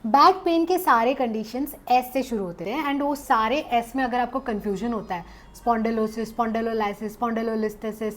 Back pain के सारे conditions S से शुरू होते हैं एंड वो सारे एस में अगर आपको कंफ्यूजन होता है, spondylosis, spondylolysis, spondylolisthesis,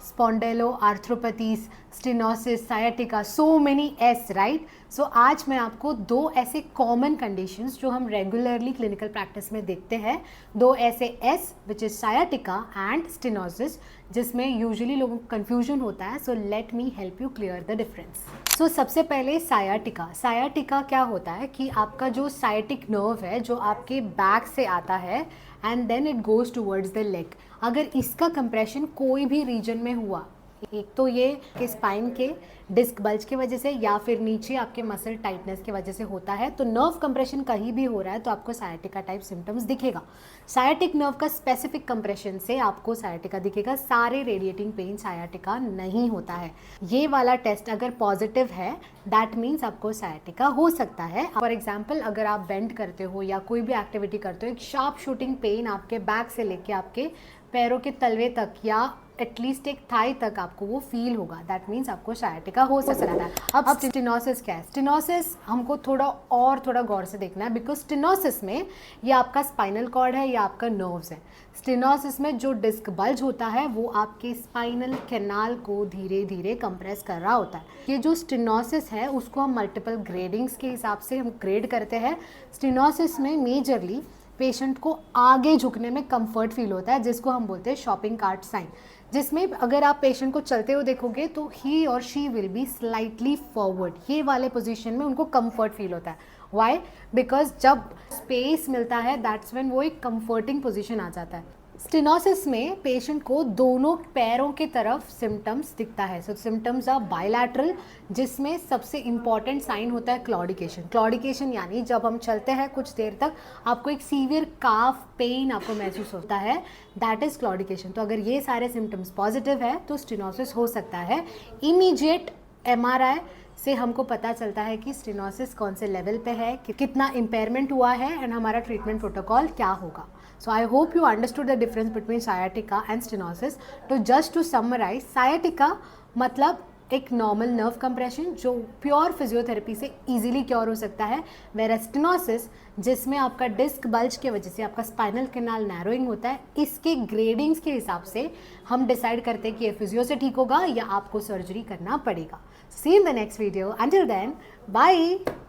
spondyloarthropathies, stenosis, sciatica, so many S, right. So आज मैं आपको दो ऐसे कॉमन कंडीशंस जो हम रेगुलरली क्लिनिकल प्रैक्टिस में देखते हैं, दो ऐसे S which is sciatica and stenosis, जिसमें यूजुअली लोगों को कंफ्यूजन होता है। So let me help you clear the difference. So सबसे पहले सायाटिका। सायाटिका क्या होता है कि आपका जो साइटिक नर्व है जो आपके बैक से आता है and then it goes towards the leg, अगर इसका कंप्रेशन कोई भी रीजन में हुआ, एक तो ये कि स्पाइन के डिस्क बल्ज की वजह से या फिर नीचे आपके मसल टाइटनेस की वजह से होता है, तो नर्व कंप्रेशन कहीं भी हो रहा है तो आपको सायाटिका टाइप सिम्टम्स दिखेगा। सायाटिक नर्व का स्पेसिफिक कंप्रेशन से आपको सायाटिका दिखेगा, सारे रेडिएटिंग पेन सायाटिका नहीं होता है। ये वाला टेस्ट अगर पॉजिटिव है दैट मीन्स आपको सायाटिका हो सकता है। फॉर एग्जाम्पल, अगर आप बेंड करते हो या कोई भी एक्टिविटी करते हो, एक शार्प शूटिंग पेन आपके बैक से लेके आपके पैरों के तलवे तक या एटलीस्ट एक थाई तक आपको वो फील होगा, दैट मीन्स आपको सायाटिका हो सकता है। अब स्टेनोसिस क्या है? स्टेनोसिस हमको थोड़ा गौर से देखना है, बिकॉज स्टेनोसिस में ये आपका स्पाइनल कॉर्ड है या आपका नर्व्स है। स्टेनोसिस में जो डिस्क बल्ज होता है वो आपके स्पाइनल कैनाल को धीरे धीरे कंप्रेस कर रहा होता है। ये जो स्टेनोसिस है उसको हम मल्टीपल ग्रेडिंग्स के हिसाब से हम ग्रेड करते हैं। स्टेनोसिस में मेजरली पेशेंट को आगे झुकने में कंफर्ट फील होता है, जिसको हम बोलते हैं शॉपिंग कार्ट साइन, जिसमें अगर आप पेशेंट को चलते हुए देखोगे तो ही और she will be slightly forward, ये वाले पोजीशन में उनको कंफर्ट फील होता है। व्हाई? बिकॉज जब स्पेस मिलता है दैट्स व्हेन वो एक कंफर्टिंग पोजीशन आ जाता है। स्टेनोसिस में पेशेंट को दोनों पैरों के तरफ सिम्टम्स दिखता है। सो सिम्टम्स आर बायलैटरल, जिसमें सबसे इंपॉर्टेंट साइन होता है क्लॉडिकेशन। क्लॉडिकेशन यानी जब हम चलते हैं कुछ देर तक आपको एक सीवियर काफ पेन आपको महसूस होता है, दैट इज क्लॉडिकेशन। तो अगर ये सारे सिम्टम्स पॉजिटिव है तो स्टेनोसिस हो सकता है। इमीडिएट MRI से हमको पता चलता है कि स्टेनोसिस कौन से लेवल पे है, कितना इम्पेयरमेंट हुआ है एंड हमारा ट्रीटमेंट प्रोटोकॉल क्या होगा। So I hope you understood the difference between sciatica and stenosis. तो just to summarize, sciatica मतलब एक नॉर्मल नर्व कंप्रेशन जो प्योर फिजियोथेरेपी से इजीली क्योर हो सकता है, whereas stenosis जिसमें आपका डिस्क बल्ज की वजह से आपका स्पाइनल कैनाल नैरोइंग होता है, इसके ग्रेडिंग्स के हिसाब से हम डिसाइड करते हैं कि ये फिजियो से ठीक होगा या आपको सर्जरी करना पड़ेगा। See you in the next video. Until then, bye.